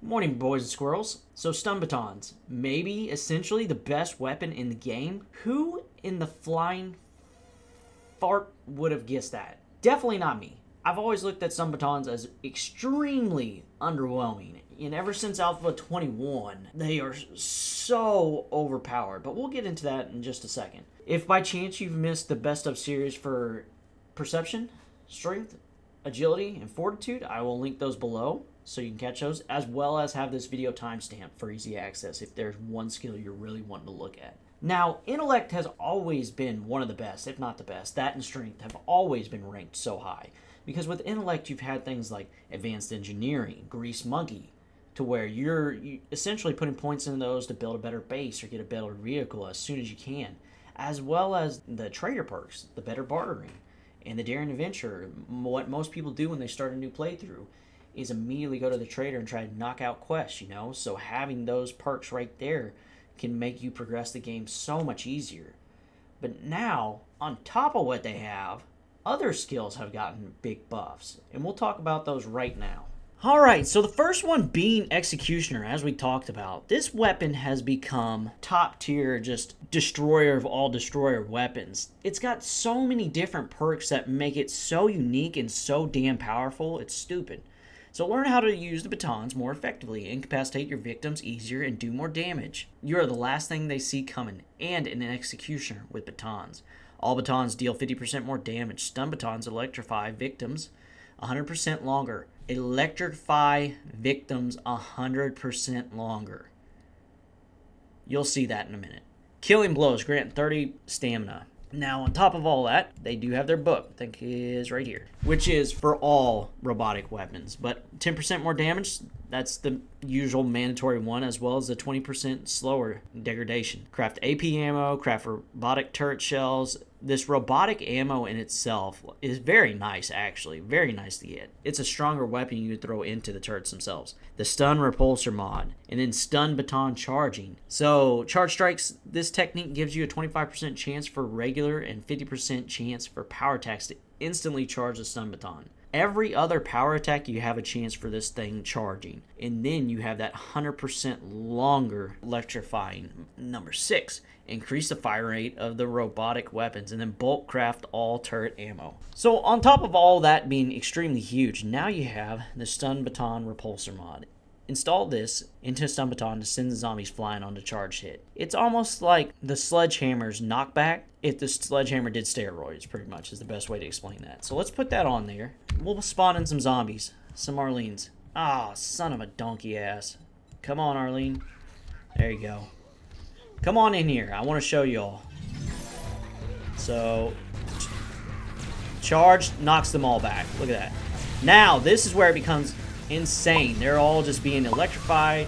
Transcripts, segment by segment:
Morning, boys and squirrels. So, stun batons, maybe essentially the best weapon in the game. Who in the flying fart would have guessed that? Definitely not me. I've always looked at stun batons as extremely underwhelming, and ever since Alpha 21, they are so overpowered. But we'll get into that in just a second. If by chance you've missed the best of series for perception, strength, agility, and fortitude, I will link those below so you can catch those, as well as have this video timestamp for easy access if there's one skill you're really wanting to look at. Now, intellect has always been one of the best, if not the best. That and strength have always been ranked so high. Because with intellect, you've had things like advanced engineering, grease monkey, to where you're essentially putting points in those to build a better base or get a better vehicle as soon as you can. As well as the trader perks, the better bartering, and the daring adventure. What most people do when they start a new playthrough is immediately go to the trader and try to knock out quests, So having those perks right there can make you progress the game so much easier. But now, on top of what they have, other skills have gotten big buffs, and we'll talk about those right now. Alright, so the first one being Executioner, as we talked about. This weapon has become top tier, just destroyer of all destroyer weapons. It's got so many different perks that make it so unique and so damn powerful, it's stupid. So learn how to use the batons more effectively, incapacitate your victims easier, and do more damage. You are the last thing they see coming, and an executioner with batons. All batons deal 50% more damage. Stun batons electrify victims 100% longer. Electrify victims 100% longer. You'll see that in a minute. Killing blows grant 30 stamina. Now, on top of all that, they do have their book, I think it is right here, which is for all robotic weapons. But 10% more damage, that's the usual mandatory one, as well as the 20% slower degradation. Craft AP ammo, craft robotic turret shells. This robotic ammo in itself is very nice, actually. Very nice to get. It's a stronger weapon you would throw into the turrets themselves. The stun repulsor mod, and then stun baton charging. So, charge strikes, this technique gives you a 25% chance for regular and 50% chance for power attacks to instantly charge the stun baton. Every other power attack, you have a chance for this thing charging. And then you have that 100% longer electrifying. Number 6, increase the fire rate of the robotic weapons, and then bulk craft all turret ammo. So on top of all that being extremely huge, now you have the stun baton repulsor mod. Install this into stun baton to send the zombies flying on the charge hit. It's almost like the sledgehammer's knockback if the sledgehammer did steroids, pretty much is the best way to explain that. So let's put that on there. We'll spawn in some zombies, some Arlenes. Ah, son of a donkey ass. Come on, Arlene. There you go. Come on in here. I want to show you all. So, charge knocks them all back. Look at that. Now, this is where it becomes insane. They're all just being electrified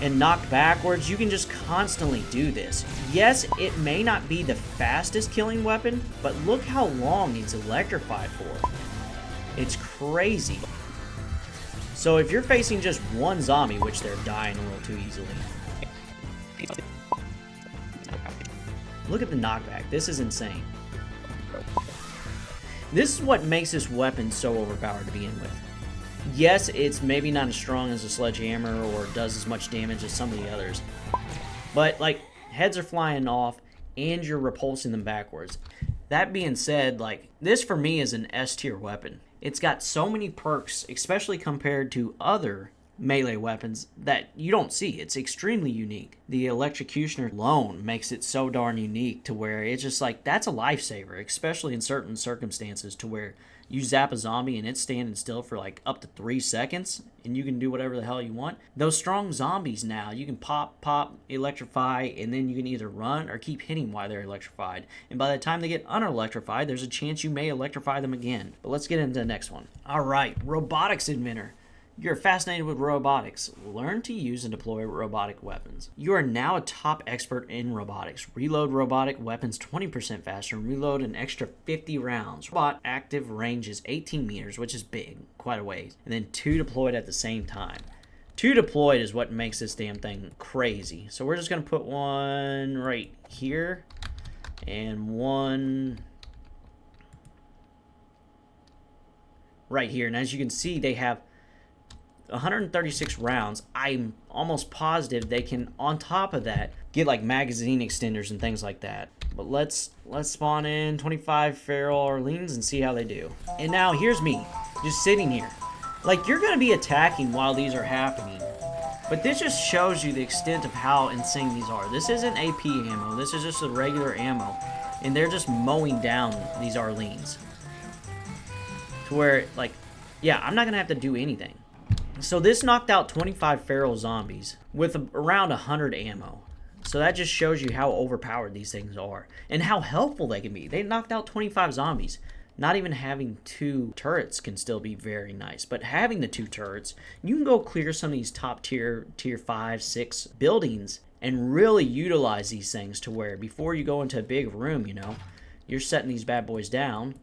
and knocked backwards. You can just constantly do this. Yes, it may not be the fastest killing weapon, but look how long it's electrified for. It's crazy. So if you're facing just one zombie, which they're dying a little too easily, look at the knockback. This is insane. This is what makes this weapon so overpowered to begin with. Yes, it's maybe not as strong as a sledgehammer or does as much damage as some of the others, but like heads are flying off and you're repulsing them backwards. That being said, like this for me is an S tier weapon. It's got so many perks, especially compared to other melee weapons, that you don't see. It's extremely unique. The Electrocutioner alone makes it so darn unique to where it's just like, that's a lifesaver, especially in certain circumstances to where you zap a zombie and it's standing still for like up to 3 seconds and you can do whatever the hell you want. Those strong zombies now, you can pop, electrify, and then you can either run or keep hitting while they're electrified. And by the time they get unelectrified, there's a chance you may electrify them again. But let's get into the next one. Alright, Robotics Inventor. You're fascinated with robotics. Learn to use and deploy robotic weapons. You are now a top expert in robotics. Reload robotic weapons 20% faster and reload an extra 50 rounds. Robot active range is 18 meters, which is big, quite a ways. And then 2 deployed at the same time. 2 deployed is what makes this damn thing crazy. So we're just going to put one right here and one right here. And as you can see, they have 136 rounds, I'm almost positive they can, on top of that, get like magazine extenders and things like that. But let's spawn in 25 feral Orleans and see how they do. And now here's me, just sitting here. Like, you're going to be attacking while these are happening. But this just shows you the extent of how insane these are. This isn't AP ammo. This is just a regular ammo. And they're just mowing down these Orleans. To where, like, yeah, I'm not going to have to do anything. So this knocked out 25 feral zombies with around 100 ammo. So that just shows you how overpowered these things are. And how helpful they can be. They knocked out 25 zombies. Not even having 2 turrets can still be very nice. But having the 2 turrets, you can go clear some of these top tier 5, 6 buildings and really utilize these things to where before you go into a big room, you know, you're setting these bad boys down.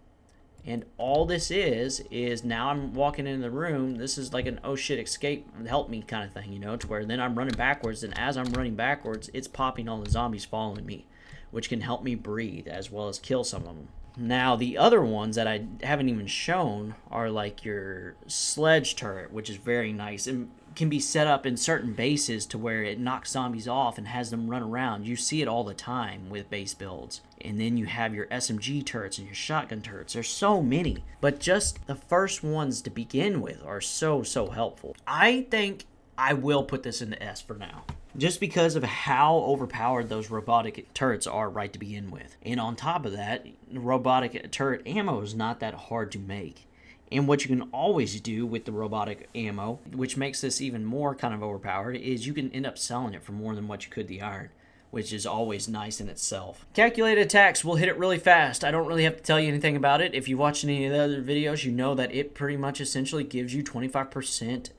And all this is now I'm walking into the room. This is like an oh shit escape help me kind of thing, you know, to where then I'm running backwards. And as I'm running backwards, it's popping all the zombies following me, which can help me breathe as well as kill some of them. Now, the other ones that I haven't even shown are like your sledge turret, which is very nice and can be set up in certain bases to where it knocks zombies off and has them run around. You see it all the time with base builds. And then you have your SMG turrets and your shotgun turrets. There's so many. But just the first ones to begin with are so helpful. I think I will put this into S for now. Just because of how overpowered those robotic turrets are right to begin with. And on top of that, robotic turret ammo is not that hard to make. And what you can always do with the robotic ammo, which makes this even more kind of overpowered, is you can end up selling it for more than what you could the iron, which is always nice in itself. Calculated attacks, we'll hit it really fast. I don't really have to tell you anything about it. If you've watched any of the other videos, you know that it pretty much essentially gives you 25%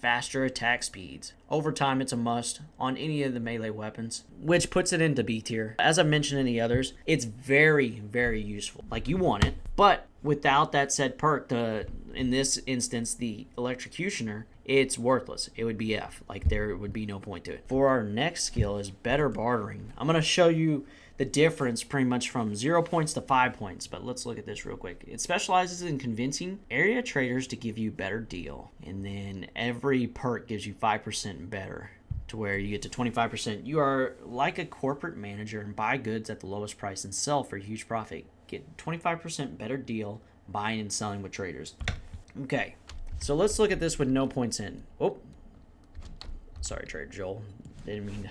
faster attack speeds. Over time, it's a must on any of the melee weapons, which puts it into B tier. As I mentioned in the others, it's very useful. Like, you want it, but without that said perk, in this instance, the Electrocutioner, it's worthless. It would be F. Like, there would be no point to it. For our next skill is better bartering. I'm going to show you the difference pretty much from 0 points to 5 points, but let's look at this real quick. It specializes in convincing area traders to give you better deal. And then every perk gives you 5% better, to where you get to 25%. You are like a corporate manager and buy goods at the lowest price and sell for a huge profit. Get 25% better deal buying and selling with traders. Okay, so let's look at this with no points in. Oh, sorry, Trader Joel. Didn't mean to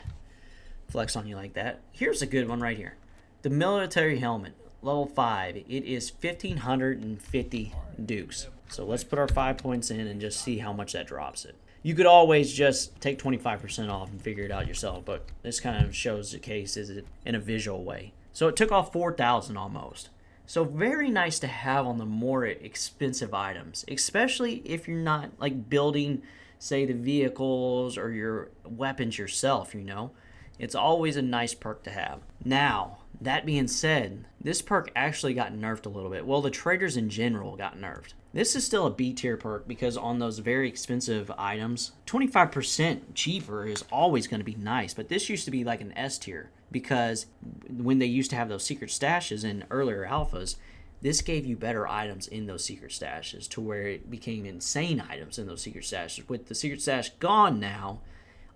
flex on you like that. Here's a good one right here. The military helmet, level 5. It is 1,550 dukes. So let's put our 5 points in and just see how much that drops it. You could always just take 25% off and figure it out yourself, but this kind of shows the case is it in a visual way. So it took off 4,000 almost. So very nice to have on the more expensive items, especially if you're not like building, say, the vehicles or your weapons yourself, you know. It's always a nice perk to have. Now, that being said, this perk actually got nerfed a little bit. Well, the traders in general got nerfed. This is still a B tier perk because on those very expensive items, 25% cheaper is always going to be nice. But this used to be like an S tier because when they used to have those secret stashes in earlier alphas, this gave you better items in those secret stashes to where it became insane items in those secret stashes. With the secret stash gone now,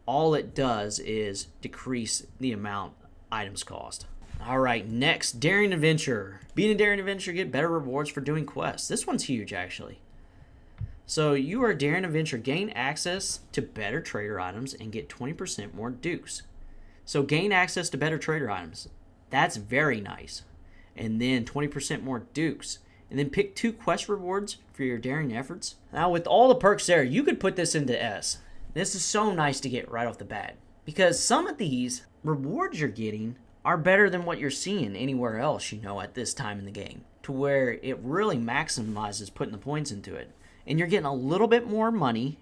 all it does is decrease the amount items cost. Alright, next, Daring Adventure. Being a Daring Adventure, get better rewards for doing quests. This one's huge, actually. So, you are Daring Adventure, gain access to better trader items and get 20% more dukes. So, gain access to better trader items. That's very nice. And then 20% more dukes. And then pick 2 quest rewards for your daring efforts. Now, with all the perks there, you could put this into S. This is so nice to get right off the bat. Because some of these rewards you're getting are better than what you're seeing anywhere else, you know, at this time in the game. To where it really maximizes putting the points into it. And you're getting a little bit more money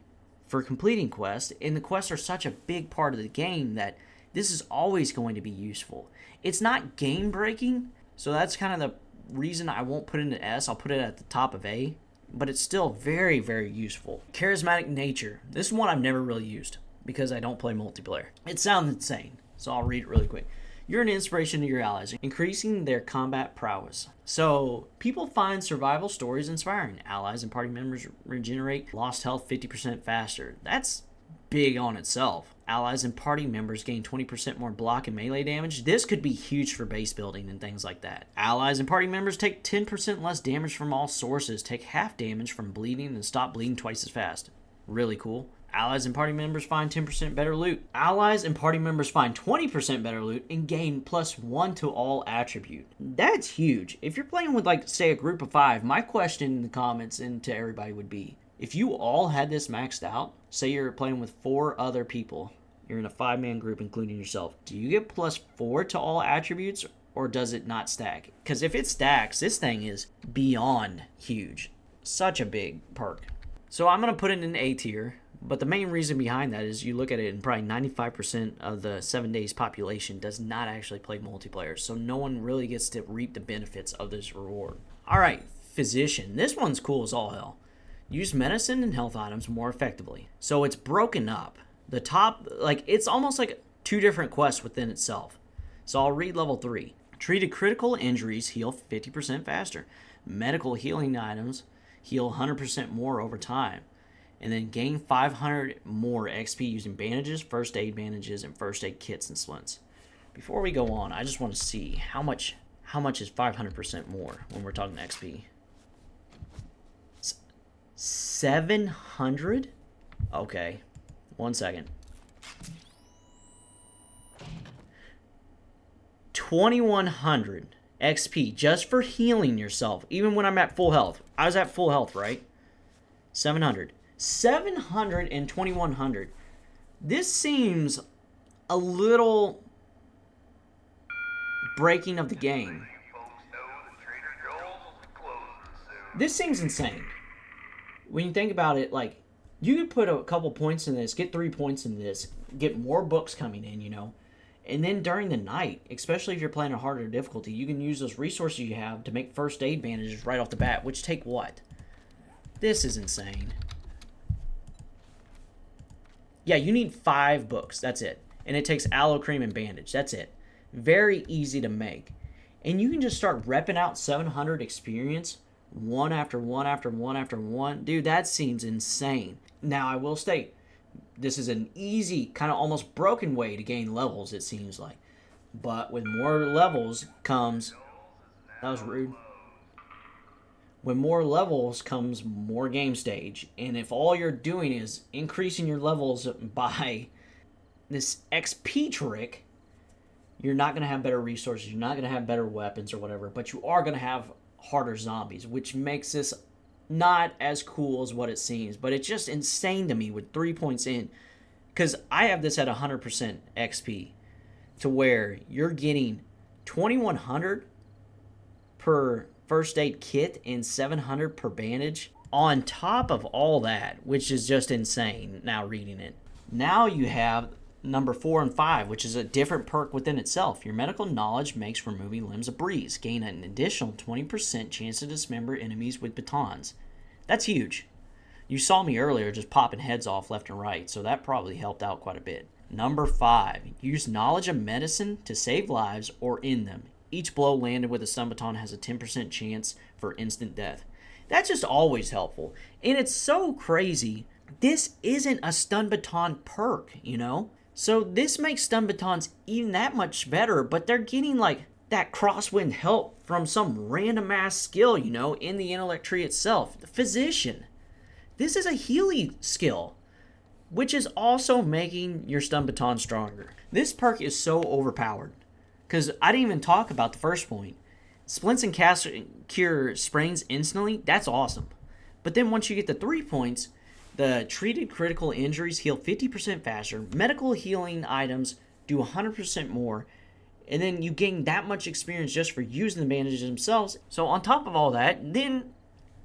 for completing quests. And the quests are such a big part of the game that this is always going to be useful. It's not game breaking, so that's kind of the reason I won't put it into S. I'll put it at the top of A. But it's still very useful. Charismatic Nature. This is one I've never really used because I don't play multiplayer. It sounds insane, so I'll read it really quick. You're an inspiration to your allies, increasing their combat prowess. So, people find survival stories inspiring. Allies and party members regenerate lost health 50% faster. That's big on itself. Allies and party members gain 20% more block and melee damage. This could be huge for base building and things like that. Allies and party members take 10% less damage from all sources, take half damage from bleeding, and stop bleeding twice as fast. Really cool. Allies and party members find 10% better loot. Allies and party members find 20% better loot and gain +1 to all attribute. That's huge. If you're playing with, like, say, a group of 5, my question in the comments and to everybody would be, if you all had this maxed out, say you're playing with 4 other people, you're in a 5-man group including yourself, do you get +4 to all attributes, or does it not stack? Because if it stacks, this thing is beyond huge. Such a big perk. So I'm going to put it in A tier, but the main reason behind that is you look at it and probably 95% of the 7 days population does not actually play multiplayer, so no one really gets to reap the benefits of this reward. Alright, Physician. This one's cool as all hell. Use medicine and health items more effectively. So it's broken up. The top, like, it's almost like 2 different quests within itself. So I'll read level 3. Treated critical injuries heal 50% faster. Medical healing items heal 100% more over time. And then gain 500 more XP using bandages, first aid bandages, and first aid kits and splints. Before we go on, I just want to see how much is 500% more when we're talking XP. 700? Okay. 1 second. 2100 XP just for healing yourself, even when I'm at full health. I was at full health, right? 700. 700 and 2100. This seems a little breaking of the game. This seems insane. When you think about it, like, you could put a couple points in this, get 3 points in this, get more books coming in, you know. And then during the night, especially if you're playing a harder difficulty, you can use those resources you have to make first aid bandages right off the bat, which take what? This is insane. Yeah, you need 5 books. That's it. And it takes aloe cream and bandage. That's it. Very easy to make. And you can just start repping out 700 experience one after one after one after one. Dude, that seems insane. Now, I will state, this is an easy, kind of almost broken way to gain levels, it seems like. But with more levels comes... That was rude. With more levels comes more game stage. And if all you're doing is increasing your levels by this XP trick, you're not going to have better resources. You're not going to have better weapons or whatever. But you are going to have harder zombies, which makes this not as cool as what it seems. But it's just insane to me with 3 points in. Because I have this at 100% XP. To where you're getting 2100 per first aid kit and 700 per bandage on top of all that, which is just insane now reading it. Now you have number 4 and 5, which is a different perk within itself. Your medical knowledge makes removing limbs a breeze. Gain an additional 20% chance to dismember enemies with batons. That's huge. You saw me earlier just popping heads off left and right, so that probably helped out quite a bit. Number 5, use knowledge of medicine to save lives or end them. Each blow landed with a stun baton has a 10% chance for instant death. That's just always helpful. And it's so crazy. This isn't a stun baton perk, you know? So this makes stun batons even that much better, but they're getting like that crosswind help from some random ass skill, you know, in the intellect tree itself. The Physician. This is a Healy skill, which is also making your stun baton stronger. This perk is so overpowered. Because I didn't even talk about the first point. Splints and cast cure sprains instantly. That's awesome. But then once you get the 3 points, the treated critical injuries heal 50% faster. Medical healing items do 100% more. And then you gain that much experience just for using the bandages themselves. So on top of all that, then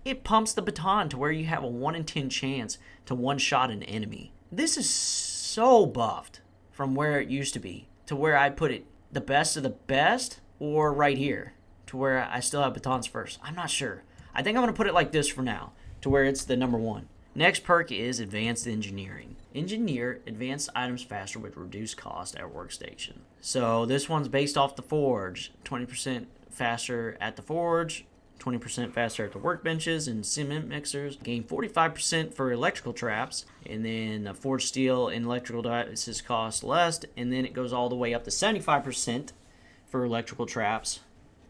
it pumps the baton to where you have a 1 in 10 chance to one-shot an enemy. This is so buffed from where it used to be to where I put it the best of the best, or right here to where I still have batons first. I'm not sure. I think I'm going to put it like this for now, to where it's the number 1. Next perk is Advanced Engineering. Engineer advanced items faster with reduced cost at workstation. So this one's based off the forge. 20% faster at the forge, 20% faster at the workbenches and cement mixers. Gain 45% for electrical traps, and then forged steel and electrical devices cost less, and then it goes all the way up to 75% for electrical traps,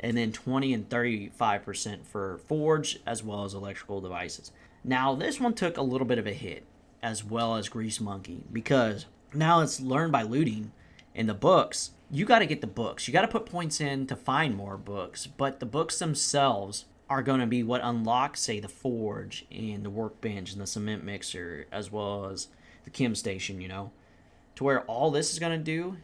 and then 20 and 35% for forge as well as electrical devices. Now, this one took a little bit of a hit, as well as Grease Monkey, because now it's learned by looting in the books. You got to get the books. You got to put points in to find more books, but the books themselves are going to be what unlock, say, the forge and the workbench and the cement mixer, as well as the chem station, to where all this is going to do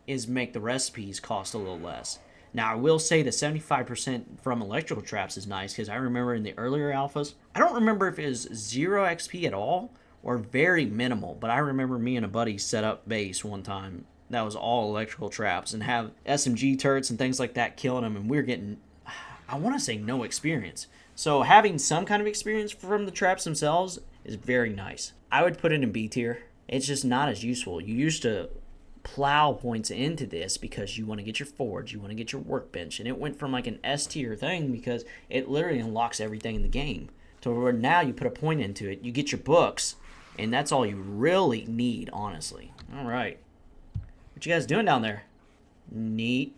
is make the recipes cost a little less. Now, I will say the 75% from electrical traps is nice, because I remember in the earlier alphas, I don't remember if it was 0 XP at all or very minimal, but I remember me and a buddy set up base one time that was all electrical traps and have SMG turrets and things like that killing them, and we were getting, I want to say, no experience. So having some kind of experience from the traps themselves is very nice. I would put it in B tier. It's just not as useful. You used to plow points into this because you want to get your forge, you want to get your workbench, and it went from like an S tier thing because it literally unlocks everything in the game to where now you put a point into it, you get your books, and that's all you really need, honestly. All right, what you guys doing down there? Neat.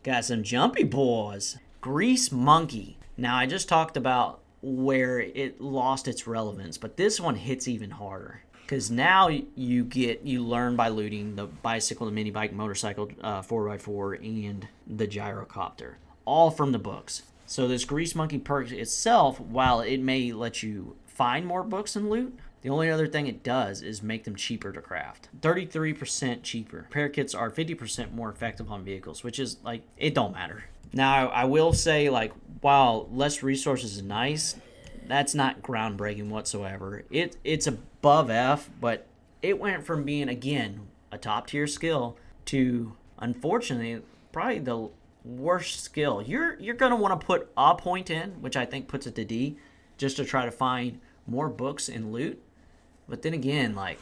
Got some jumpy boys. Grease Monkey. Now, I just talked about where it lost its relevance, but this one hits even harder. Because now you learn by looting the bicycle, the mini bike, motorcycle, 4x4, and the gyrocopter. All from the books. So this Grease Monkey perk itself, while it may let you find more books and loot, the only other thing it does is make them cheaper to craft. 33% cheaper. Repair kits are 50% more effective on vehicles, which is, like, it don't matter. Now, I will say, like, while less resources is nice, that's not groundbreaking whatsoever. It's above F, but it went from being, again, a top-tier skill to, unfortunately, probably the worst skill. You're going to want to put a point in, which I think puts it to D, just to try to find more books and loot. But then again, like,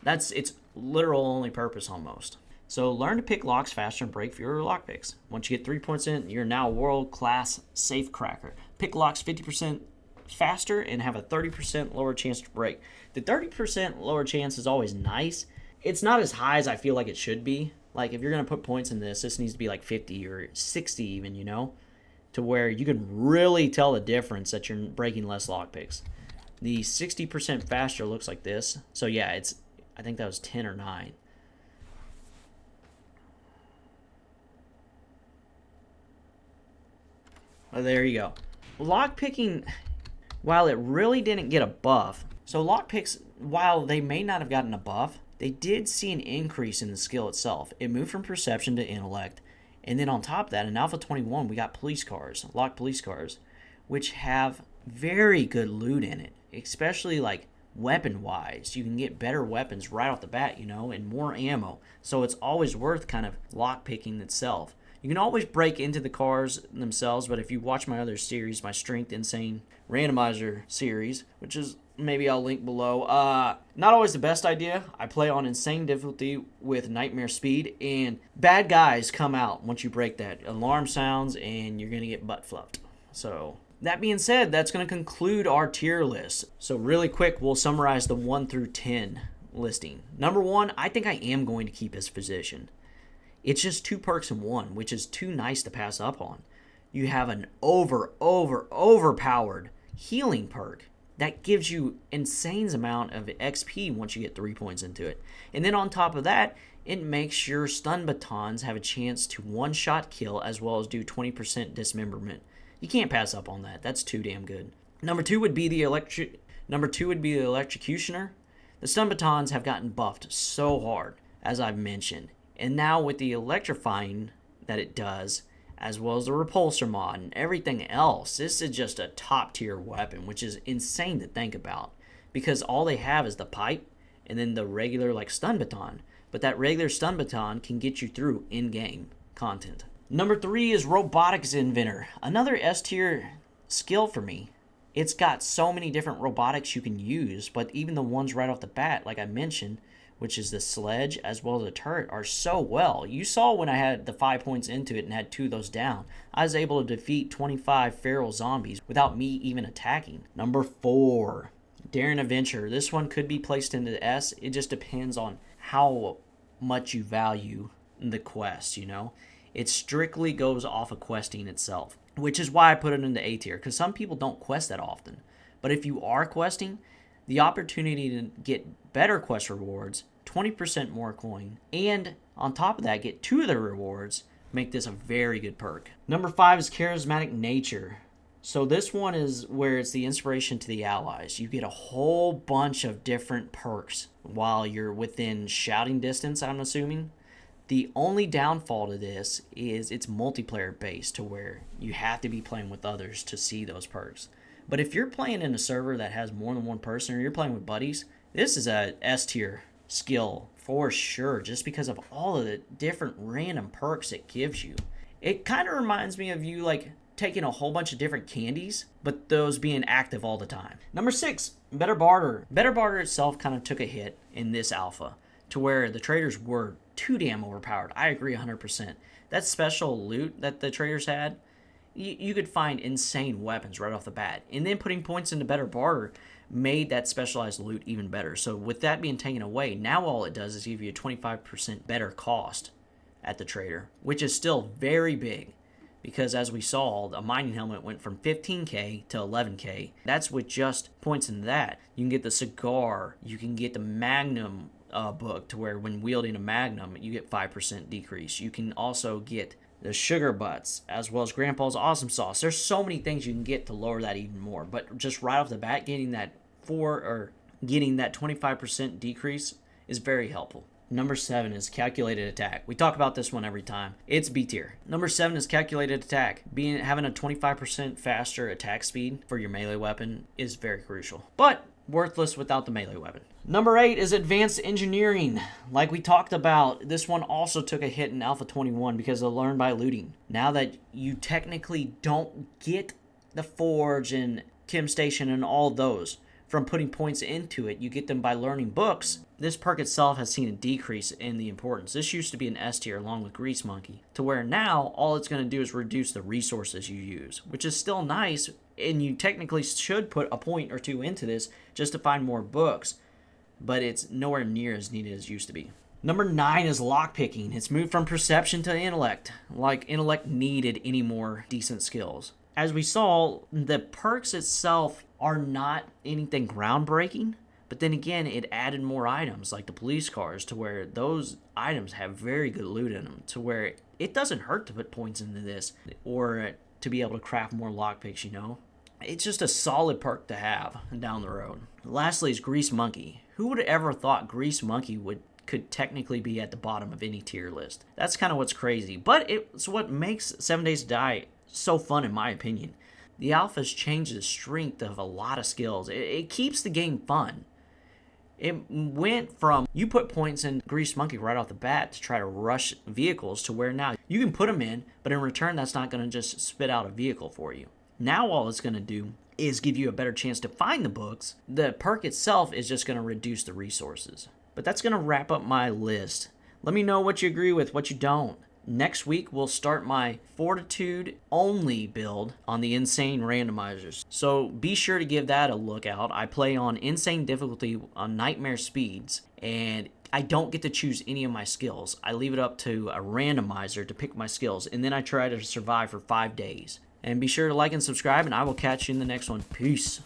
that's its literal only purpose almost. So learn to pick locks faster and break fewer lockpicks. Once you get 3 points in, you're now a world-class safe cracker. Pick locks 50% faster and have a 30% lower chance to break. The 30% lower chance is always nice. It's not as high as I feel like it should be. Like, if you're going to put points in this needs to be like 50 or 60 even, to where you can really tell the difference that you're breaking less lockpicks. The 60% faster looks like this. So yeah, I think that was 10 or 9. Well, there you go. Lockpicking, while it really didn't get a buff, so lockpicks, while they may not have gotten a buff, they did see an increase in the skill itself. It moved from perception to intellect, and then on top of that, in Alpha 21, we got police cars, locked police cars, which have very good loot in it, especially like weapon-wise. You can get better weapons right off the bat, and more ammo. So it's always worth kind of lockpicking itself. You can always break into the cars themselves, but if you watch my other series, my Strength Insane Randomizer series, which is maybe I'll link below, not always the best idea. I play on insane difficulty with nightmare speed, and bad guys come out once you break that. Alarm sounds, and you're going to get butt fluffed. So that being said, that's going to conclude our tier list. So really quick, we'll summarize the 1 through 10 listing. Number 1, I think I am going to keep his position. It's just 2 perks in 1, which is too nice to pass up on. You have an overpowered healing perk that gives you insane amount of XP once you get 3 points into it. And then on top of that, it makes your stun batons have a chance to one-shot kill as well as do 20% dismemberment. You can't pass up on that. That's too damn good. Number 2 would be the Electrocutioner. The stun batons have gotten buffed so hard, as I've mentioned. And now with the electrifying that it does, as well as the repulsor mod and everything else, this is just a top tier weapon, which is insane to think about. Because all they have is the pipe and then the regular like stun baton. But that regular stun baton can get you through in-game content. Number 3 is Robotics Inventor. Another S tier skill for me. It's got so many different robotics you can use, but even the ones right off the bat, like I mentioned, which is the sledge as well as the turret, are so well. You saw when I had the 5 points into it and had 2 of those down, I was able to defeat 25 feral zombies without me even attacking. Number 4, Daring Adventure. This one could be placed into the S. It just depends on how much you value the quest, you know? It strictly goes off of questing itself, which is why I put it in the A tier, because some people don't quest that often. But if you are questing, the opportunity to get better quest rewards, 20% more coin, and on top of that, get 2 of the rewards, make this a very good perk. Number 5 is Charismatic Nature. So this one is where it's the inspiration to the allies. You get a whole bunch of different perks while you're within shouting distance, I'm assuming. The only downfall to this is it's multiplayer based, to where you have to be playing with others to see those perks. But if you're playing in a server that has more than one person, or you're playing with buddies, this is a S tier skill for sure, just because of all of the different random perks it gives you. It kind of reminds me of you like taking a whole bunch of different candies, but those being active all the time. Number 6, Better Barter. Better Barter itself kind of took a hit in this alpha, to where the traders were too damn overpowered. I agree 100%. That special loot that the traders had, you could find insane weapons right off the bat. And then putting points into Better Barter made that specialized loot even better. So with that being taken away, now all it does is give you a 25% better cost at the trader, which is still very big. Because as we saw, a mining helmet went from 15k to 11k. That's with just points into that. You can get the cigar, you can get the Magnum book, to where when wielding a Magnum, you get 5% decrease. You can also get the sugar butts, as well as Grandpa's awesome sauce. There's so many things you can get to lower that even more. But just right off the bat, getting that 25% decrease is very helpful. Number 7 is Calculated Attack. We talk about this one every time. It's B tier. Number 7 is Calculated Attack. Having a 25% faster attack speed for your melee weapon is very crucial, but worthless without the melee weapon. Number 8 is Advanced Engineering. Like we talked about, this one also took a hit in Alpha 21 because of Learn by Looting. Now that you technically don't get the Forge and Chem Station and all those from putting points into it, you get them by learning books. This perk itself has seen a decrease in the importance. This used to be an S tier along with Grease Monkey, to where now all it's going to do is reduce the resources you use, which is still nice, and you technically should put a point or 2 into this just to find more books, but it's nowhere near as needed as it used to be. Number 9 is Lockpicking. It's moved from Perception to Intellect, like Intellect needed any more decent skills. As we saw, the perks itself are not anything groundbreaking, but then again, it added more items like the police cars, to where those items have very good loot in them, to where it doesn't hurt to put points into this or to be able to craft more lockpicks, you know? It's just a solid perk to have down the road. Lastly is Grease Monkey. Who would have ever thought Grease Monkey could technically be at the bottom of any tier list? That's kind of what's crazy, but it's what makes 7 Days to Die so fun, in my opinion. The alphas change the strength of a lot of skills. It keeps the game fun. It went from you put points in Grease Monkey right off the bat to try to rush vehicles, to where now you can put them in, but in return that's not going to just spit out a vehicle for you. Now all it's going to do is give you a better chance to find the books. The perk itself is just going to reduce the resources. But that's going to wrap up my list. Let me know what you agree with, what you don't. Next week, we'll start my Fortitude only build on the Insane randomizers. So be sure to give that a look out. I play on Insane difficulty on Nightmare speeds, and I don't get to choose any of my skills. I leave it up to a randomizer to pick my skills, and then I try to survive for 5 days. And be sure to like and subscribe, and I will catch you in the next one. Peace.